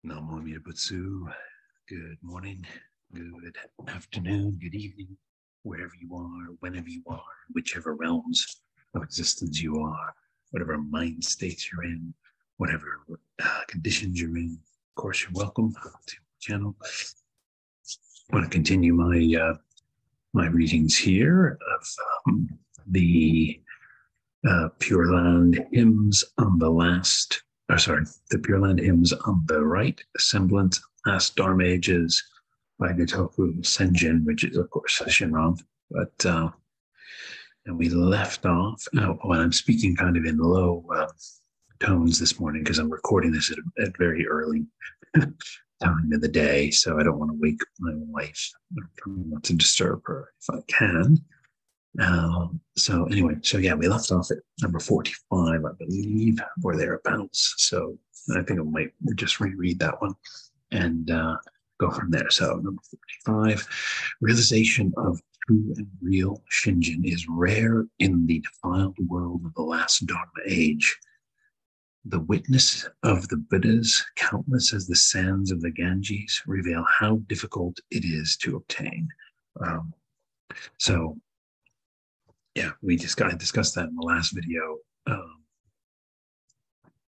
Namo Butsu. Good morning, good afternoon, good evening, wherever you are, whenever you are, whichever realms of existence you are, whatever mind states you're in, whatever conditions you're in. Of course, you're welcome to the channel. I want to continue my readings here of the Pure Land hymns on the last. The Pure Land hymns on the right, Semblance, Last Dharma-Ages by Gutoku Zenshin, which is, of course, Shinran. But, and we left off, when I'm speaking kind of in low tones this morning because I'm recording this at very early time of the day, so I don't want to wake my wife. I don't want to disturb her if I can. So we left off at number 45, I believe, or thereabouts. So I think I might just reread that one and go from there. So number 45, realization of true and real Shinjin is rare in the defiled world of the last Dharma age. The witness of the Buddhas, countless as the sands of the Ganges, reveal how difficult it is to obtain. I discussed that in the last video.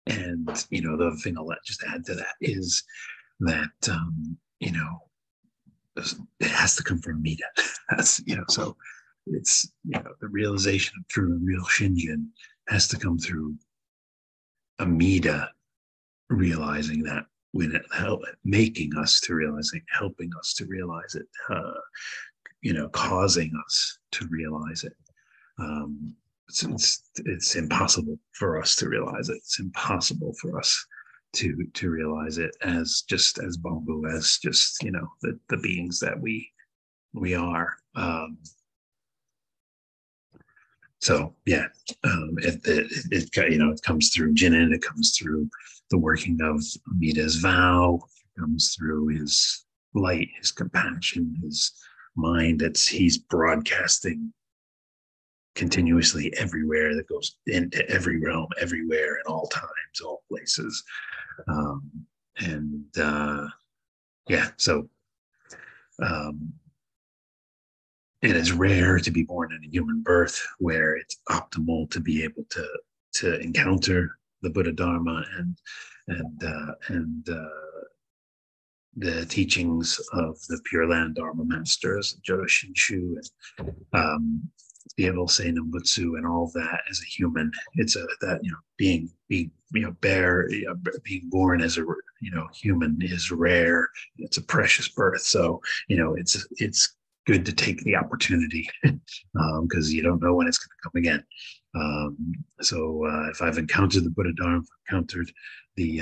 And, the other thing I'll just add to that is that, it has to come from Amida. That's, so it's, the realization of true and real Shinjin has to come through Amida realizing that, when it making us to realizing, helping us to realize it, causing us to realize it. It's impossible for us to realize it. It's impossible for us to realize it as Bongo, as just the beings that we are. It comes through Jinin. It comes through the working of Amida's vow. It comes through his light, his compassion, his mind. He's broadcasting continuously everywhere, that goes into every realm, everywhere, in all times, all places. It is rare to be born in a human birth, where it's optimal to be able to encounter the Buddha Dharma and the teachings of the Pure Land Dharma masters, Jodo Shinshu, and be able to say Nambutsu and all that as a human. It's being born as a human is rare. It's a precious birth. So it's good to take the opportunity because you don't know when it's going to come again. If I've encountered the Buddha Dharma, encountered the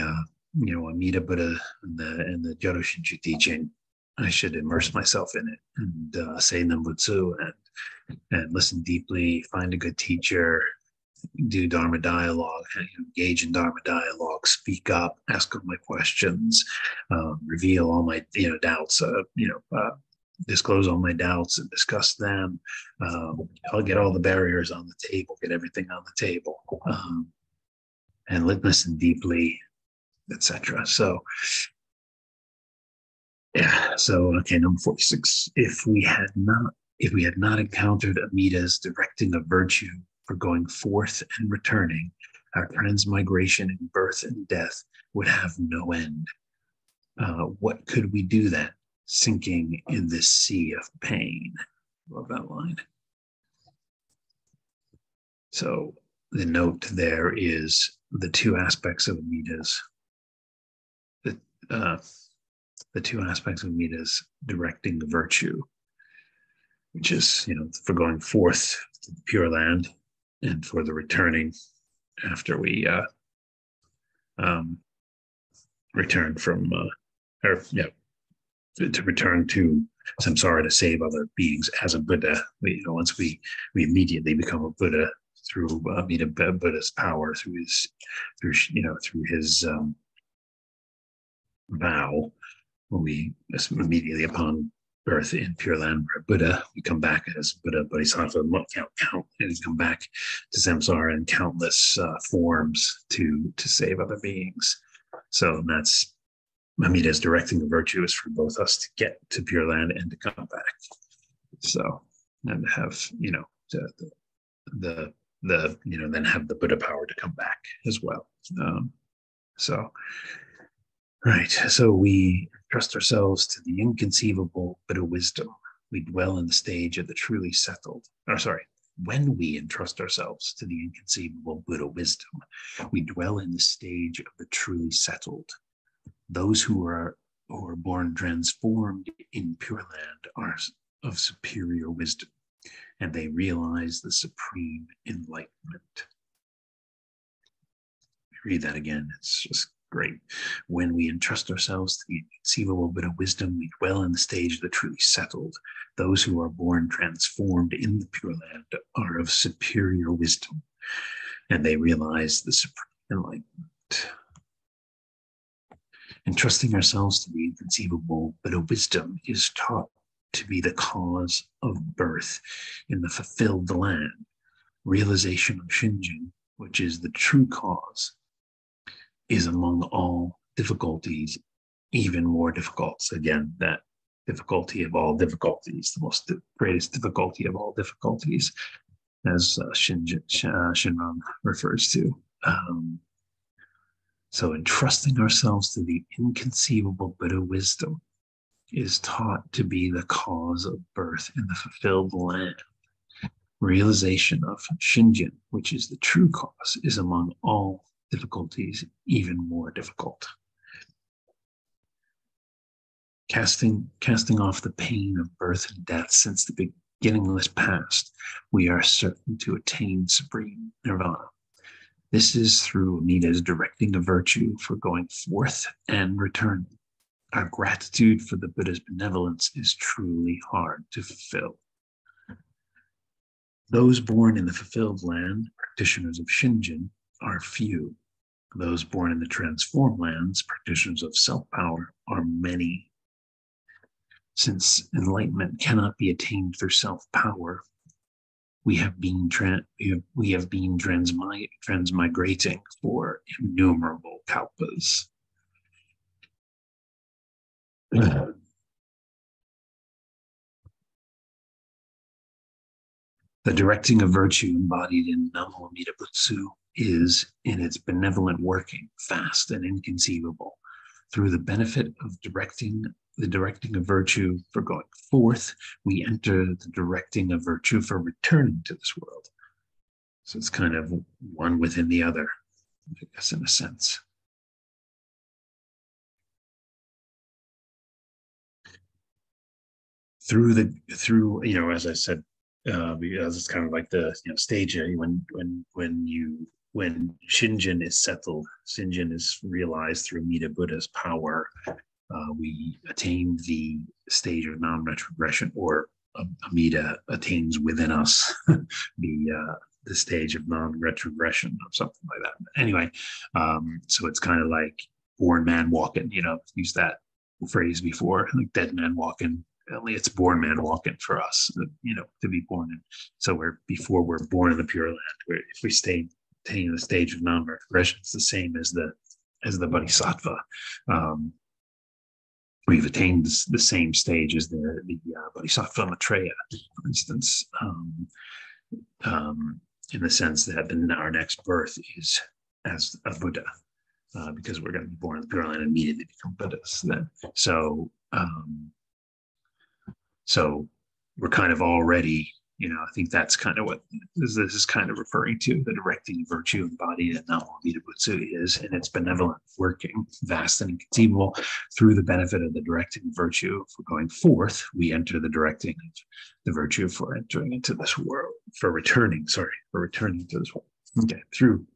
Amida Buddha and the Jodo Shinshu teaching, I should immerse myself in it and say Nambutsu and listen deeply, find a good teacher, do Dharma dialogue, engage in Dharma dialogue, speak up, ask all my questions, reveal all my doubts, disclose all my doubts and discuss them. I'll get all the barriers on the table, get everything on the table, and listen deeply, etc. Number 46. If we had not encountered Amida's directing of virtue for going forth and returning, our transmigration in birth and death would have no end. What could we do then, sinking in this sea of pain? Love that line. So the note there is the two aspects of Amida's, the two aspects of Amida's directing the virtue, which is, for going forth to the Pure Land and for the returning after we return from, to return to samsara to save other beings as a Buddha. Once we immediately become a Buddha through Amida Buddha's power, through his vow. When we immediately upon birth in Pure Land Buddha, we come back as Buddha Bodhisattva, and come back to samsara in countless forms to save other beings. So that's Amida's directing the virtue is for both us to get to Pure Land and to come back. So, and have, then have the Buddha power to come back as well. So, right. So we trust ourselves to the inconceivable Buddha wisdom. We dwell in the stage of the truly settled. When we entrust ourselves to the inconceivable Buddha wisdom, we dwell in the stage of the truly settled. Those who are born transformed in Pure Land are of superior wisdom, and they realize the supreme enlightenment. Read that again. It's just great. When we entrust ourselves to the inconceivable Buddha wisdom, we dwell in the stage of the truly settled. Those who are born transformed in the Pure Land are of superior wisdom, and they realize the supreme enlightenment. Entrusting ourselves to the inconceivable Buddha wisdom is taught to be the cause of birth in the fulfilled land. Realization of Shinjin, which is the true cause, is among all difficulties even more difficult. So again, that difficulty of all difficulties, the greatest difficulty of all difficulties, as Shinran refers to. So entrusting ourselves to the inconceivable Buddha wisdom is taught to be the cause of birth in the fulfilled land. Realization of Shinjin, which is the true cause, is among all difficulties even more difficult. Casting off the pain of birth and death since the beginningless past, we are certain to attain supreme nirvana. This is through Amida's directing of virtue for going forth and returning. Our gratitude for the Buddha's benevolence is truly hard to fulfill. Those born in the fulfilled land, practitioners of Shinjin, are few. Those born in the transformed lands, practitioners of self-power, are many. Since enlightenment cannot be attained through self-power, we have been transmigrating for innumerable kalpas. The directing of virtue embodied in Namo Amida Butsu is, in its benevolent working, vast and inconceivable. Through the benefit of the directing of virtue for going forth, we enter the directing of virtue for returning to this world. So it's kind of one within the other, I guess, in a sense. As I said, because it's kind of like the stage when Shinjin is settled, Shinjin is realized through Amida Buddha's power. We attain the stage of non-retrogression, or Amida attains within us the stage of non-retrogression, or something like that. But anyway, so it's kind of like born man walking. Used that phrase before, like dead man walking. Only it's born man walking for us, to be born in. So before we're born in the Pure Land, if we attain the stage of non-retrogression, it's the same as the Bodhisattva. We've attained the same stage as the Bodhisattva Maitreya, for instance, in the sense that our next birth is as a Buddha, because we're going to be born in the Pure Land and immediately become Buddhas then. So we're kind of already, I think that's kind of what this is kind of referring to. The directing virtue embodied in Namo Amida Butsu is, in its benevolent working, vast and inconceivable. Through the benefit of the directing virtue for going forth, we enter the directing of the virtue for entering into this world, for returning to this world. Okay, through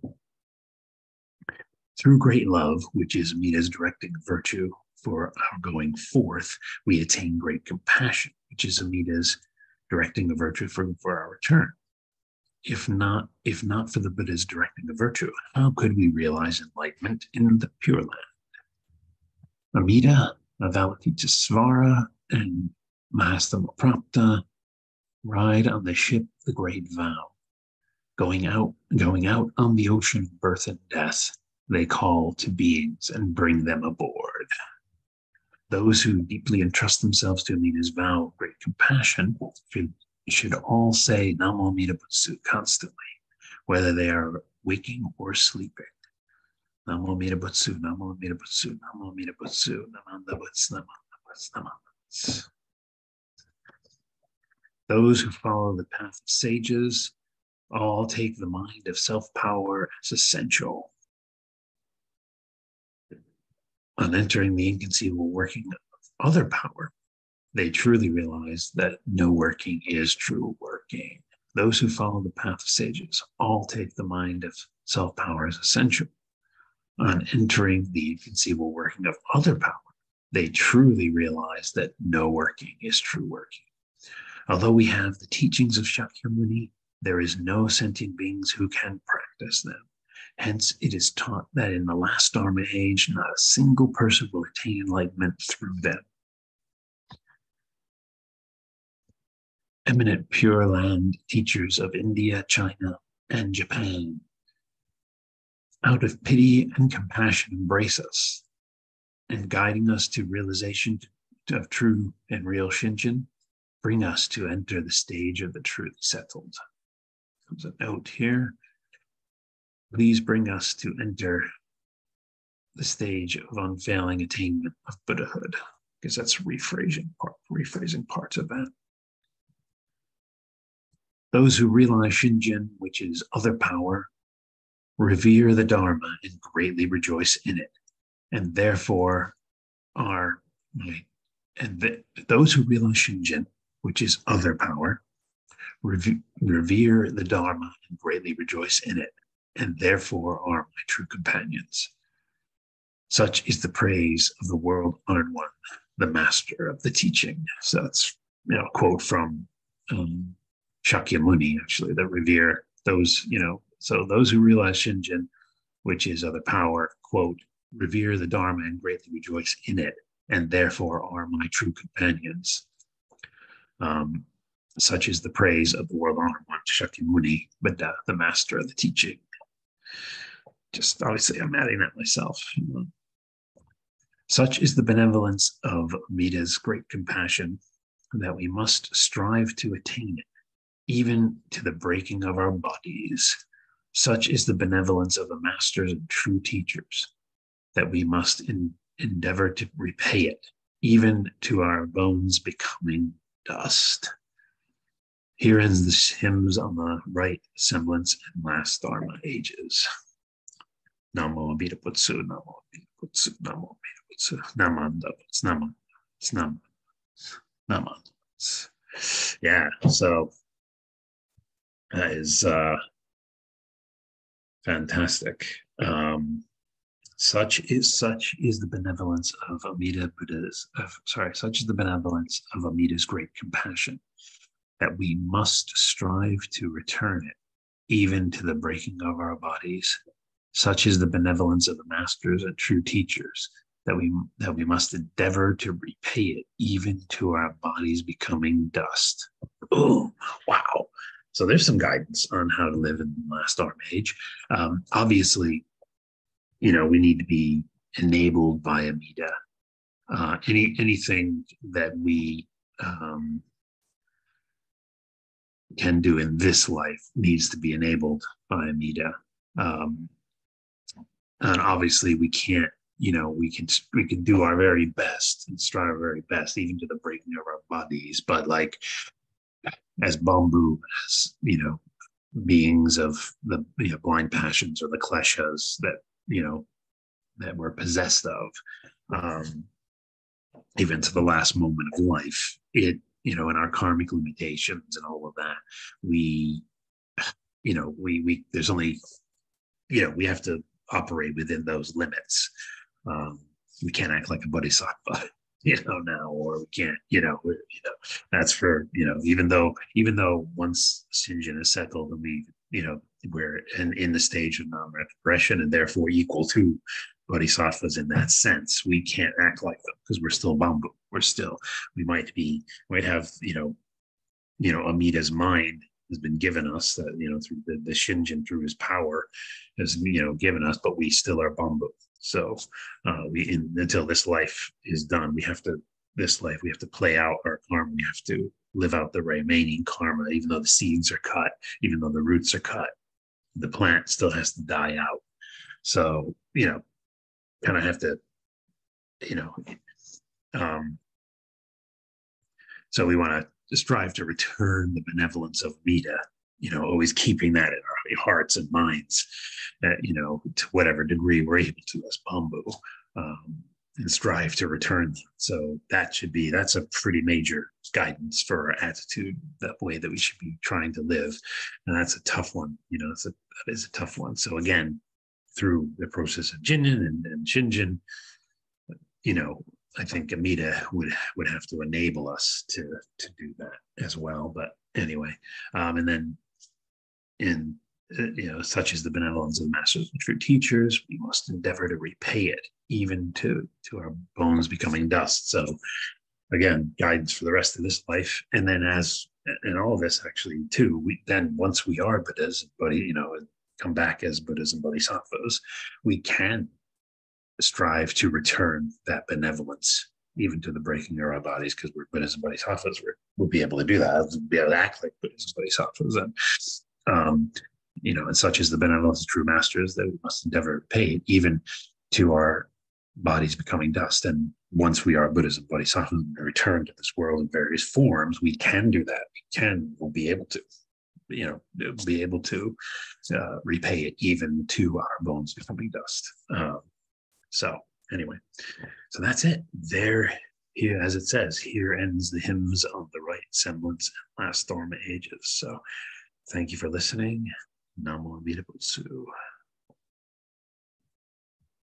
great love, which is Amida's directing virtue for our going forth, we attain great compassion, which is Amida's directing the virtue for our return. If not for the Buddha's directing the virtue, how could we realize enlightenment in the Pure Land? Amida, Avalokitesvara, and Mahastamaprapta ride on the ship the Great Vow. Going out on the ocean of birth and death, they call to beings and bring them aboard. Those who deeply entrust themselves to Amina's vow of great compassion should all say Namo Amida Butsu constantly, whether they are waking or sleeping. Namo Amida Butsu, Namo Amida Butsu, Namo Amida Butsu, Namanda Butsu, Namanda Butsu, Namanda Butsu. Those who follow the path of sages all take the mind of self-power as essential. On entering the inconceivable working of other power, they truly realize that no working is true working. Those who follow the path of sages all take the mind of self-power as essential. On entering the inconceivable working of other power, they truly realize that no working is true working. Although we have the teachings of Shakyamuni, there is no sentient beings who can practice them. Hence, it is taught that in the last Dharma age, not a single person will attain enlightenment through them. Eminent Pure Land teachers of India, China, and Japan, out of pity and compassion, embrace us, and guiding us to realization of true and real Shinjin, bring us to enter the stage of the truly settled. Comes a note here. Please bring us to enter the stage of unfailing attainment of Buddhahood, because that's rephrasing parts of that. Those who realize Shinjin, which is other power, revere the Dharma and greatly rejoice in it, and therefore are those who realize Shinjin, which is other power, revere the Dharma and greatly rejoice in it, and therefore are my true companions. Such is the praise of the world-honored one, the master of the teaching. So that's a quote from Shakyamuni, actually, that revere those, so those who realize Shinjin, which is other power, quote, revere the Dharma and greatly rejoice in it, and therefore are my true companions. Such is the praise of the world-honored one, Shakyamuni, Buddha, the master of the teaching. Just obviously, I'm adding that myself. Such is the benevolence of Amida's great compassion that we must strive to attain it, even to the breaking of our bodies. Such is the benevolence of the masters and true teachers that we must endeavor to repay it, even to our bones becoming dust. Here ends the hymns on the right, Semblance, and last Dharma-Ages. Namo Amida Butsu, Namo Amida Butsu, Namo Amida Butsu, Namanda Butsu, Namanda. Yeah, so that is fantastic. Such is the benevolence of Amida Buddha's. Such is the benevolence of Amida's great compassion that we must strive to return it, even to the breaking of our bodies. Such is the benevolence of the masters and true teachers that we must endeavor to repay it, even to our bodies becoming dust. Oh, wow. So there's some guidance on how to live in the last Dharma age. Obviously, we need to be enabled by Amida. Anything that we can do in this life needs to be enabled by Amida. And obviously we can't, we can do our very best and strive our very best, even to the breaking of our bodies. But like, as Bambu, as, beings of the blind passions or the kleshas that, that we're possessed of, even to the last moment of life, in our karmic limitations and all of that, we there's only, we have to operate within those limits. We can't act like a bodhisattva, now, or we can't, that's for, even though once Shinjin is settled and we, we're in the stage of non-retrogression and therefore equal to bodhisattvas in that sense, we can't act like them because we're still Bambu. We might have, Amida's mind has been given us, that, through the Shinjin, through his power, has, given us, but we still are Bumbu. So until this life is done, we have to play out our karma. We have to live out the remaining karma, even though the seeds are cut, even though the roots are cut, the plant still has to die out. So, kind of have to, so we want to strive to return the benevolence of Amida, always keeping that in our hearts and minds, to whatever degree we're able to as Bumbu, and strive to return. So that's a pretty major guidance for our attitude, that way that we should be trying to live. And that's a tough one. That is a tough one. So again, through the process of Jinjin and Shinjin, I think Amida would have to enable us to do that as well. But anyway, and then such as the benevolence of the masters and true teachers, we must endeavor to repay it, even to our bones becoming dust. So again, guidance for the rest of this life. And then in all of this, actually, too, once we are Buddhas, come back as Buddhas and Bodhisattvas, we can strive to return that benevolence, even to the breaking of our bodies, because we're Buddhas and Bodhisattvas. We'll be able to do that. We'll be able to act like Buddhas and Bodhisattvas. And, and such as the benevolence of true masters, that we must endeavor to pay it, even to our bodies becoming dust. And once we are Buddhas and Bodhisattvas and return to this world in various forms, we can do that. We'll be able to. Repay it, even to our bones becoming dust. So anyway, so that's it. Here, as it says, here ends the hymns of the right semblance and last Dharma-Ages. So thank you for listening. Namo Amida Butsu.